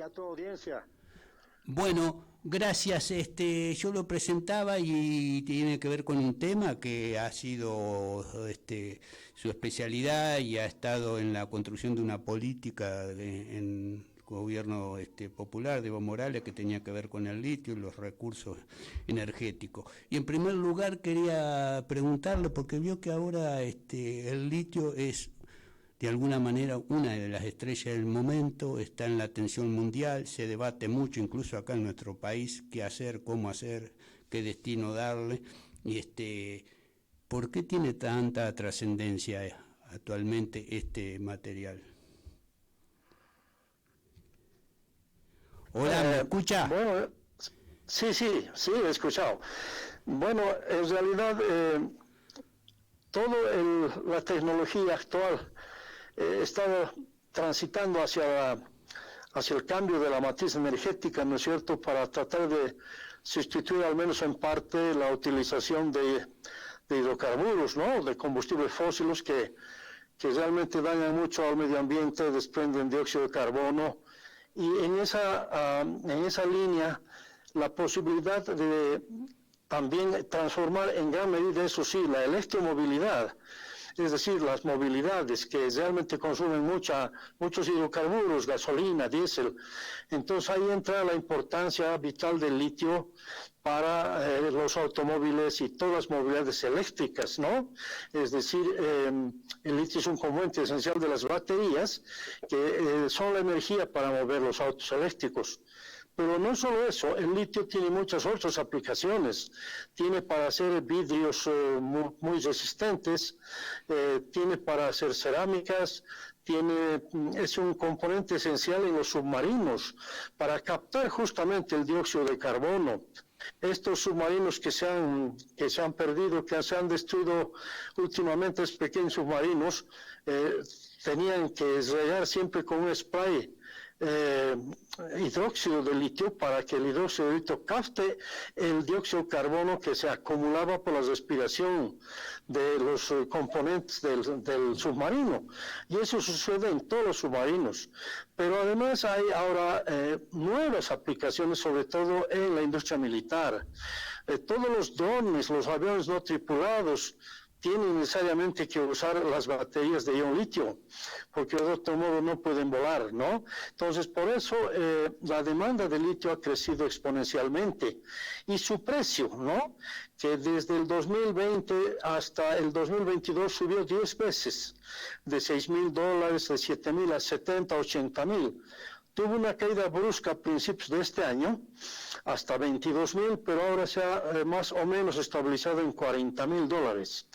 a tu audiencia. Bueno, gracias. Yo lo presentaba y tiene que ver con un tema que ha sido su especialidad y ha estado en la construcción de una política en gobierno popular de Evo Morales, que tenía que ver con el litio y los recursos energéticos. Y en primer lugar quería preguntarle, porque vio que ahora el litio es de alguna manera una de las estrellas del momento, está en la atención mundial, se debate mucho, incluso acá en nuestro país, qué hacer, cómo hacer, qué destino darle, y ¿por qué tiene tanta trascendencia actualmente este material? Hola, ¿me escucha? Bueno, sí, he escuchado. Bueno, en realidad la tecnología actual está transitando hacia el cambio de la matriz energética, ¿no es cierto?, para tratar de sustituir al menos en parte la utilización de hidrocarburos, ¿no?, de combustibles fósiles que realmente dañan mucho al medio ambiente, desprenden dióxido de carbono, y en esa línea la posibilidad de también transformar en gran medida, eso sí, la electromovilidad, es decir, las movilidades que realmente consumen muchos hidrocarburos, gasolina, diésel. Entonces ahí entra la importancia vital del litio para los automóviles y todas las movilidades eléctricas, ¿no? Es decir, el litio es un componente esencial de las baterías, que son la energía para mover los autos eléctricos. Pero no solo eso, el litio tiene muchas otras aplicaciones. Tiene para hacer vidrios muy resistentes, tiene para hacer cerámicas, es un componente esencial en los submarinos para captar justamente el dióxido de carbono. Estos submarinos que se han perdido, que se han destruido últimamente, estos pequeños submarinos, tenían que regar siempre con un spray hidróxido de litio para que el hidróxido de litio capte el dióxido de carbono que se acumulaba por la respiración de los componentes del submarino. Y eso sucede en todos los submarinos. Pero además hay ahora nuevas aplicaciones, sobre todo en la industria militar. Todos los drones, los aviones no tripulados, tienen necesariamente que usar las baterías de ion litio, porque de otro modo no pueden volar, ¿no? Entonces, por eso la demanda de litio ha crecido exponencialmente. Y su precio, ¿no?, que desde el 2020 hasta el 2022 subió 10 veces, de $6,000, de 7,000 a 70, 80,000. Tuvo una caída brusca a principios de este año, hasta 22,000, pero ahora se ha más o menos estabilizado en $40,000,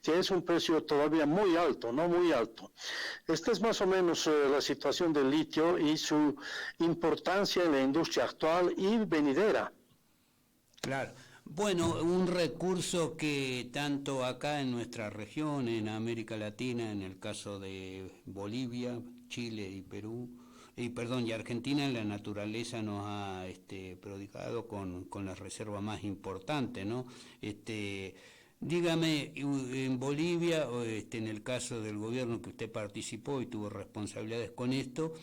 que es un precio todavía muy alto, no muy alto. Esta es más o menos la situación del litio y su importancia en la industria actual y venidera. Claro. Bueno, un recurso que tanto acá en nuestra región, en América Latina, en el caso de Bolivia, Chile y y Argentina, la naturaleza nos ha prodigado con la reserva más importante, ¿no? Dígame, en Bolivia, en el caso del gobierno que usted participó y tuvo responsabilidades con esto,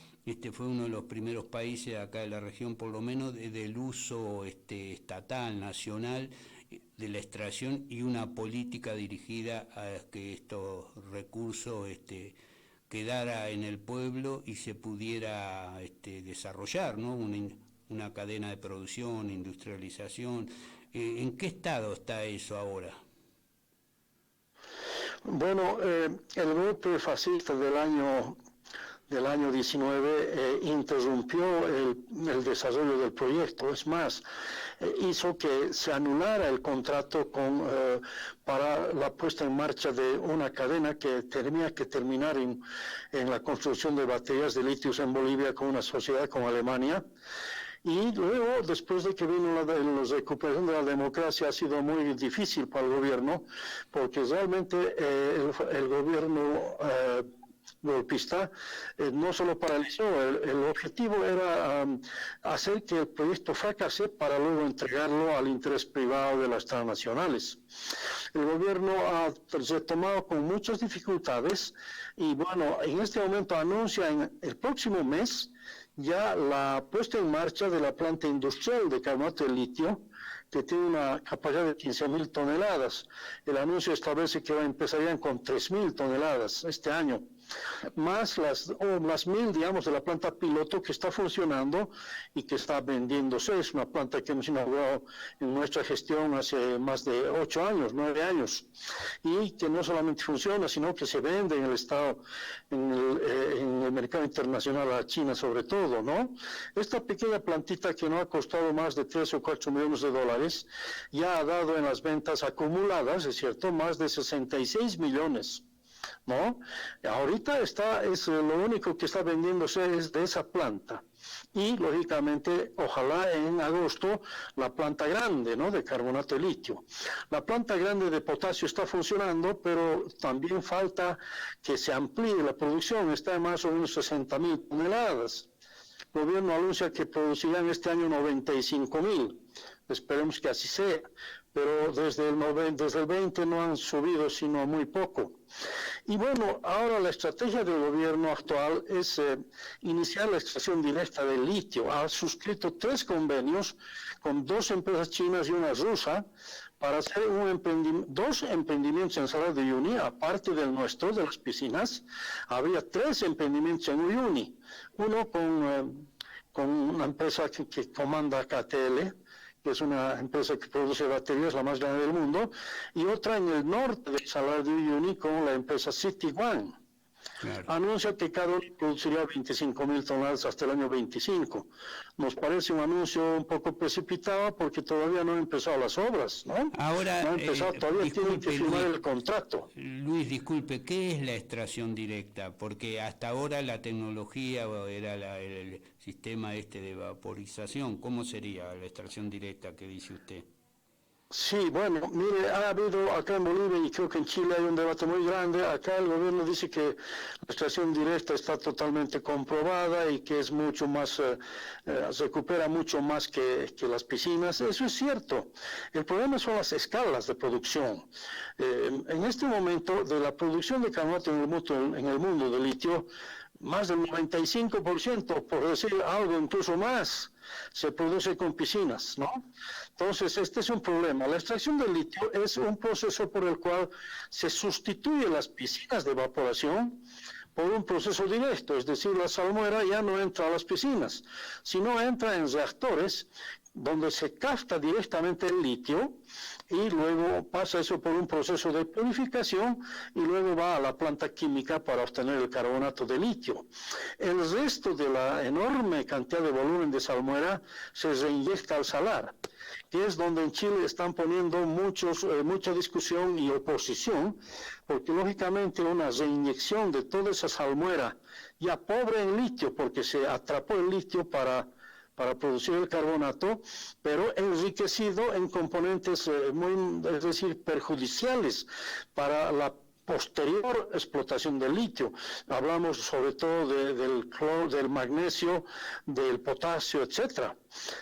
fue uno de los primeros países acá de la región, por lo menos, del uso estatal, nacional, de la extracción y una política dirigida a que estos recursos quedara en el pueblo y se pudiera desarrollar, ¿no?, una cadena de producción, industrialización. ¿En qué estado está eso ahora? Bueno, el golpe fascista del año 19 interrumpió el desarrollo del proyecto. Es más, hizo que se anulara el contrato para la puesta en marcha de una cadena que tenía que terminar en la construcción de baterías de litio en Bolivia con una sociedad como Alemania. Y luego, después de que vino la recuperación de la democracia, ha sido muy difícil para el gobierno, porque realmente el gobierno golpista no solo paralizó, el objetivo era hacer que el proyecto fracase para luego entregarlo al interés privado de las transnacionales. El gobierno ha retomado con muchas dificultades y bueno, en este momento anuncia en el próximo mes ya la puesta en marcha de la planta industrial de carbonato de litio, que tiene una capacidad de 15.000 toneladas. El anuncio establece que empezarían con 3.000 toneladas este año, más las 1.000, digamos, de la planta piloto que está funcionando y que está vendiéndose. Es una planta que hemos inaugurado en nuestra gestión hace más de 8 años, 9 años, y que no solamente funciona, sino que se vende en el estado, en el mercado internacional, a China sobre todo, ¿no? Esta pequeña plantita que no ha costado más de 3 o 4 millones de dólares, ya ha dado en las ventas acumuladas, es cierto, más de 66 millones. ¿No? Ahorita lo único que está vendiéndose es de esa planta. Y, lógicamente, ojalá en agosto la planta grande, ¿no?, de carbonato de litio. La planta grande de potasio está funcionando, pero también falta que se amplíe la producción. Está en más o menos 60.000 toneladas. El gobierno anuncia que producirán este año 95.000. Esperemos que así sea. Pero desde el 20 no han subido sino muy poco. Y bueno, ahora la estrategia del gobierno actual es iniciar la extracción directa del litio. Ha suscrito 3 convenios con 2 empresas chinas y una rusa para hacer 2 emprendimientos en Salar de Uyuni, aparte del nuestro, de las piscinas. Habría 3 emprendimientos en Uyuni. Uno con una empresa que comanda KTL, que es una empresa que produce baterías, la más grande del mundo, y otra en el norte del Salar de Uyuni con la empresa City One. Claro. Anuncia que cada uno produciría 25.000 toneladas hasta el año 25. Nos parece un anuncio un poco precipitado porque todavía no han empezado las obras, ¿no? Ahora, no han empezado, todavía tienen que firmar el contrato. Luis, disculpe, ¿qué es la extracción directa? Porque hasta ahora la tecnología era el sistema de vaporización. ¿Cómo sería la extracción directa que dice usted? Sí, bueno, mire, ha habido acá en Bolivia y creo que en Chile hay un debate muy grande. Acá el gobierno dice que la extracción directa está totalmente comprobada y que es mucho más, recupera mucho más que las piscinas. Eso es cierto. El problema son las escalas de producción. En este momento, de la producción de carbonato en el mundo de litio, más del 95%, por decir algo incluso más, se produce con piscinas, ¿no? Entonces, este es un problema. La extracción de litio es un proceso por el cual se sustituye las piscinas de evaporación por un proceso directo, es decir, la salmuera ya no entra a las piscinas, sino entra en reactores donde se capta directamente el litio y luego pasa eso por un proceso de purificación y luego va a la planta química para obtener el carbonato de litio. El resto de la enorme cantidad de volumen de salmuera se reinyecta al salar, que es donde en Chile están poniendo mucha discusión y oposición, porque lógicamente una reinyección de toda esa salmuera, ya pobre en litio, porque se atrapó el litio para producir el carbonato, pero enriquecido en componentes es decir, perjudiciales para la posterior explotación del litio. Hablamos sobre todo del cloro, del magnesio, del potasio, etcétera.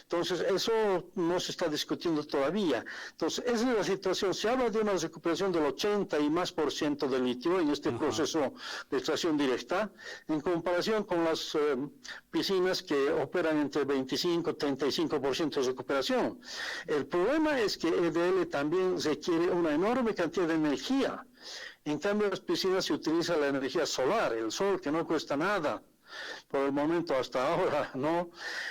Entonces, eso no se está discutiendo todavía. Entonces, esa es la situación. Se habla de una recuperación del 80 y más por ciento del litio en este proceso de extracción directa, en comparación con las piscinas que operan entre 25 y 35% de recuperación. El problema es que EDL también requiere una enorme cantidad de energía. En cambio, en las piscinas se utiliza la energía solar, el sol, que no cuesta nada, por el momento hasta ahora, ¿no?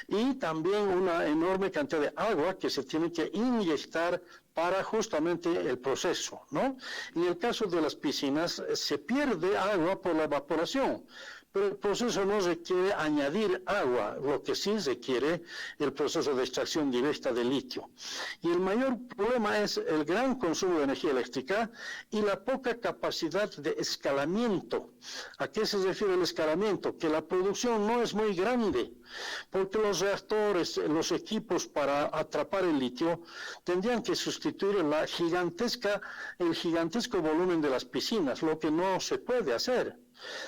Y también una enorme cantidad de agua que se tiene que inyectar para justamente el proceso, ¿no? En el caso de las piscinas, se pierde agua por la evaporación, pero el proceso no requiere añadir agua, lo que sí requiere el proceso de extracción directa de litio. Y el mayor problema es el gran consumo de energía eléctrica y la poca capacidad de escalamiento. ¿A qué se refiere el escalamiento? Que la producción no es muy grande, porque los reactores, los equipos para atrapar el litio, tendrían que sustituir el gigantesco volumen de las piscinas, lo que no se puede hacer.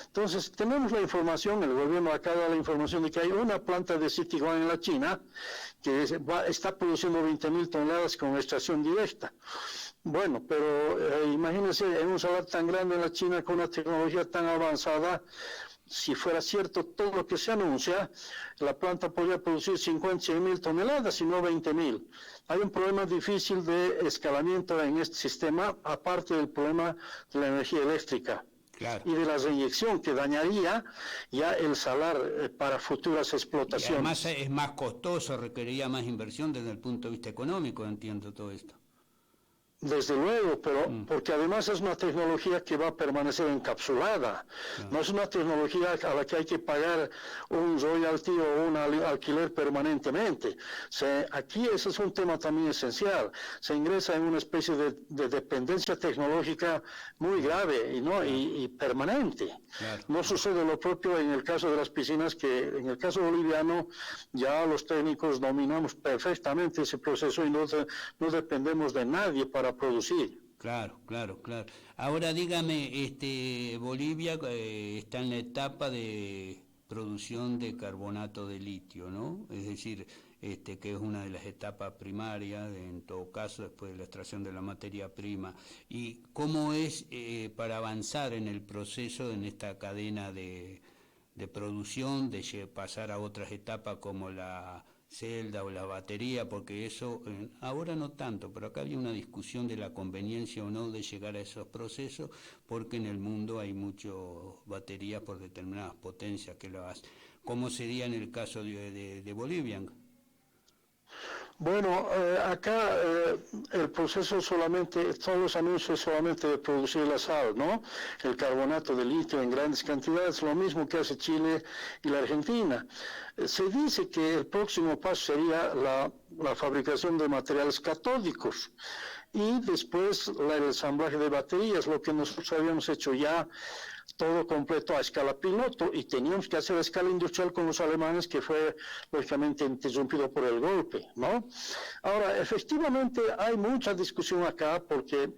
Entonces, tenemos la información, el gobierno acá da la información de que hay una planta de City One en la China que está produciendo 20.000 toneladas con extracción directa. Bueno, pero imagínense, en un salar tan grande en la China con una tecnología tan avanzada, si fuera cierto todo lo que se anuncia, la planta podría producir 50, 100 mil toneladas y no 20 mil. Hay un problema difícil de escalamiento en este sistema, aparte del problema de la energía eléctrica. Claro. Y de la reinyección que dañaría ya el salar para futuras explotaciones. Y además es más costoso, requeriría más inversión desde el punto de vista económico, entiendo todo esto. Desde luego, pero porque además es una tecnología que va a permanecer encapsulada. Claro. No es una tecnología a la que hay que pagar un royalty o un alquiler permanentemente. Aquí ese es un tema también esencial. Se ingresa en una especie de dependencia tecnológica muy grave y permanente. Claro. No sucede lo propio en el caso de las piscinas, que en el caso boliviano ya los técnicos dominamos perfectamente ese proceso y no dependemos de nadie para producir. Claro. Ahora dígame, Bolivia está en la etapa de producción de carbonato de litio, ¿no? Es decir, que es una de las etapas primarias, en todo caso, después de la extracción de la materia prima. ¿Y cómo es para avanzar en el proceso, en esta cadena de producción, de pasar a otras etapas como la celda o la batería? Porque eso, ahora no tanto, pero acá había una discusión de la conveniencia o no de llegar a esos procesos, porque en el mundo hay muchas baterías por determinadas potencias que lo hacen. ¿Cómo sería en el caso de Bolivia? Bueno, acá el proceso solamente, todos los anuncios solamente de producir la sal, ¿no? El carbonato de litio en grandes cantidades, lo mismo que hace Chile y la Argentina. Se dice que el próximo paso sería la fabricación de materiales catódicos y después el ensamblaje de baterías, lo que nosotros habíamos hecho ya todo completo a escala piloto y teníamos que hacer a escala industrial con los alemanes, que fue lógicamente interrumpido por el golpe, ¿no? Ahora, efectivamente hay mucha discusión acá porque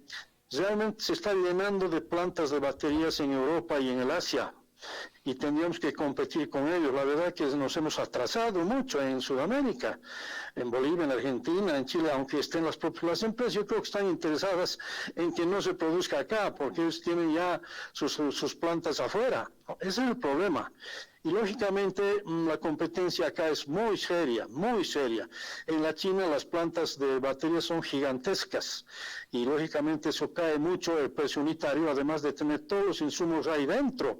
realmente se está llenando de plantas de baterías en Europa y en el Asia y tendríamos que competir con ellos. La verdad que nos hemos atrasado mucho en Sudamérica, en Bolivia, en Argentina, en Chile, aunque estén las empresas, yo creo que están interesadas en que no se produzca acá, porque ellos tienen ya sus plantas afuera. Ese es el problema. Y lógicamente la competencia acá es muy seria, muy seria. En la China las plantas de baterías son gigantescas y lógicamente eso cae mucho el precio unitario, además de tener todos los insumos ahí dentro.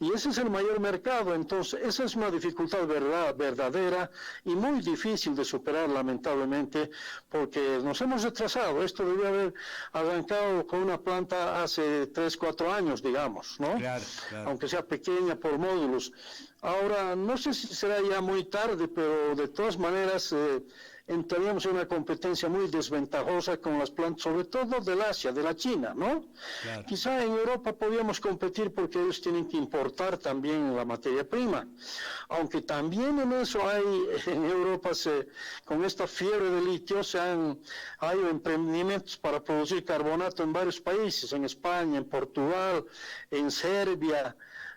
Y ese es el mayor mercado, entonces esa es una dificultad verdadera y muy difícil de superar, lamentablemente, porque nos hemos retrasado. Esto debió haber arrancado con una planta hace 3, 4 años, digamos, ¿no? Claro. Aunque sea pequeña por módulos. Ahora, no sé si será ya muy tarde, pero de todas maneras entraríamos en una competencia muy desventajosa con las plantas, sobre todo del Asia, de la China, ¿no? Claro. Quizá en Europa podríamos competir porque ellos tienen que importar también la materia prima, aunque también en eso en Europa con esta fiebre de litio hay emprendimientos para producir carbonato en varios países, en España, en Portugal, en Serbia,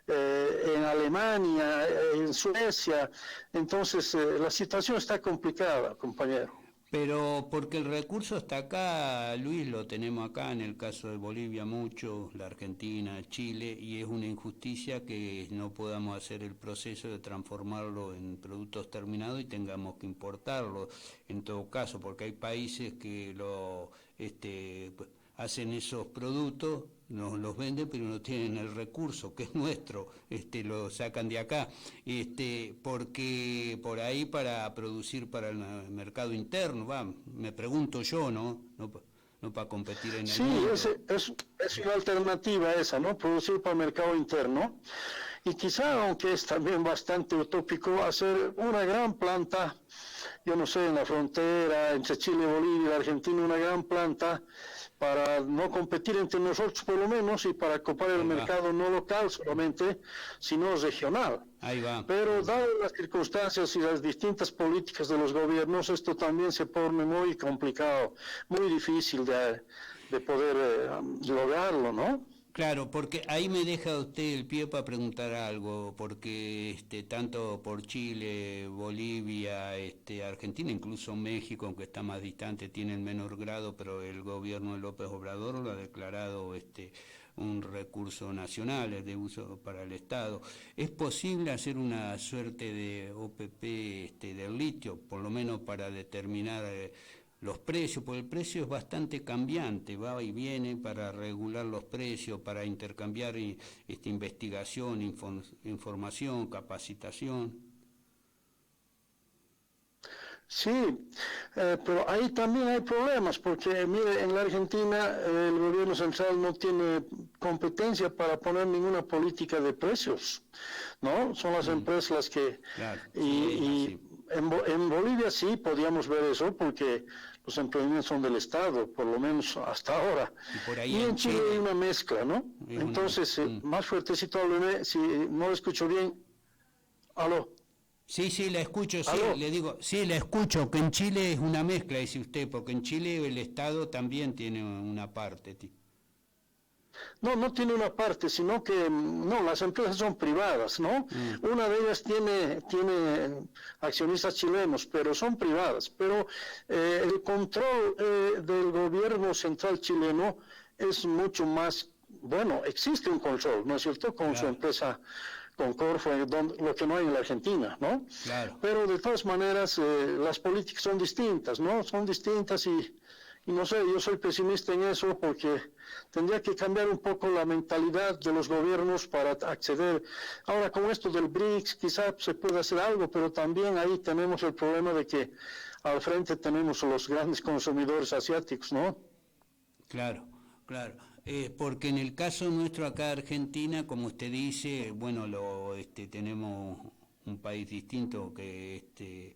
en Alemania, en Suecia. Entonces la situación está complicada, compañero. Pero porque el recurso está acá, Luis, lo tenemos acá, en el caso de Bolivia mucho, la Argentina, Chile, y es una injusticia que no podamos hacer el proceso de transformarlo en productos terminados y tengamos que importarlo, en todo caso, porque hay países que hacen esos productos, nos los venden, pero no tienen el recurso que es nuestro, lo sacan de acá, porque por ahí para producir para el mercado interno, me pregunto yo, no para competir en el mundo. Sí, es una alternativa esa, ¿no? Producir para el mercado interno, y quizá, aunque es también bastante utópico, hacer una gran planta, yo no sé, en la frontera entre Chile, Bolivia y Argentina, una gran planta para no competir entre nosotros por lo menos y para copar el mercado no local solamente, sino regional. Ahí va. Pero dadas las circunstancias y las distintas políticas de los gobiernos, esto también se pone muy complicado, muy difícil de poder lograrlo, ¿no? Claro, porque ahí me deja usted el pie para preguntar algo, porque tanto por Chile, Bolivia, Argentina, incluso México, aunque está más distante, tiene el menor grado, pero el gobierno de López Obrador lo ha declarado un recurso nacional, es de uso para el Estado. ¿Es posible hacer una suerte de OPP del litio, por lo menos para determinar los precios? Porque el precio es bastante cambiante, va y viene, para regular los precios, para intercambiar investigación, información, capacitación. Sí, pero ahí también hay problemas, porque mire, en la Argentina el gobierno central no tiene competencia para poner ninguna política de precios, ¿no? Son las empresas las que... Claro, y en Bolivia sí podíamos ver eso, porque los emprendimientos son del Estado, por lo menos hasta ahora. Y en Chile hay una mezcla, ¿no? Entonces, más fuertecito, si no lo escucho bien. ¿Aló? Sí, la escucho, sí, ¿Aló? le digo, sí, la escucho, que en Chile es una mezcla, dice usted, porque en Chile el Estado también tiene una parte. No, no tiene una parte, sino que, no, las empresas son privadas, ¿no? Una de ellas tiene accionistas chilenos, pero son privadas. Pero el control del gobierno central chileno es mucho más, bueno, existe un control, ¿no es cierto?, con su empresa, con Corfo, lo que no hay en la Argentina, ¿no? Claro. Pero de todas maneras, las políticas son distintas, ¿no? Son distintas y no sé, yo soy pesimista en eso porque tendría que cambiar un poco la mentalidad de los gobiernos para acceder. Ahora, con esto del BRICS, quizás se pueda hacer algo, pero también ahí tenemos el problema de que al frente tenemos los grandes consumidores asiáticos, ¿no? Claro. Porque en el caso nuestro acá Argentina, como usted dice, bueno, tenemos un país distinto que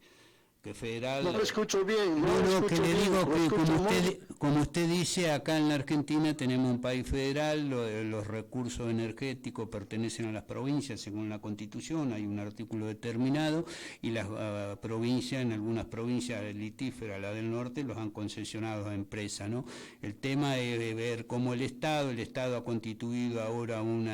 federal. No lo escucho bien. No, que le digo que como usted dice, acá en la Argentina tenemos un país federal, los recursos energéticos pertenecen a las provincias según la Constitución, hay un artículo determinado, y las provincias, en algunas provincias litíferas, la del norte, los han concesionado a empresas, ¿no? El tema es ver cómo el Estado ha constituido ahora un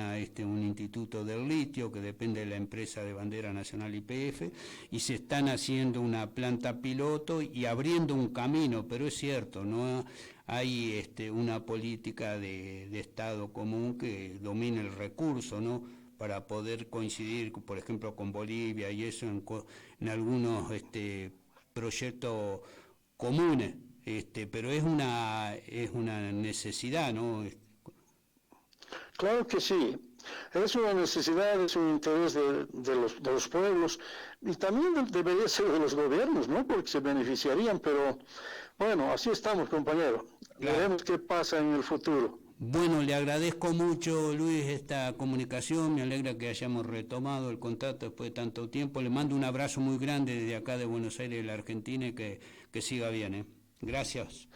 instituto del litio que depende de la empresa de bandera nacional YPF, y se están haciendo una planta piloto y abriendo un camino, pero es cierto, no hay una política de Estado común que domine el recurso, ¿no?, para poder coincidir, por ejemplo, con Bolivia y eso en algunos proyectos comunes, pero es una necesidad, ¿no? Claro que sí. Es una necesidad, es un interés de los pueblos y también debería ser de los gobiernos, ¿no? Porque se beneficiarían, pero bueno, así estamos, compañero. Claro. Veremos qué pasa en el futuro. Bueno, le agradezco mucho, Luis, esta comunicación, me alegra que hayamos retomado el contacto después de tanto tiempo. Le mando un abrazo muy grande desde acá de Buenos Aires, de la Argentina, y que siga bien, ¿eh? Gracias.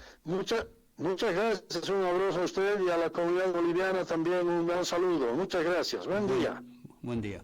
Muchas gracias, un abrazo a usted y a la comunidad boliviana también, un gran saludo. Muchas gracias, buen día. Buen día.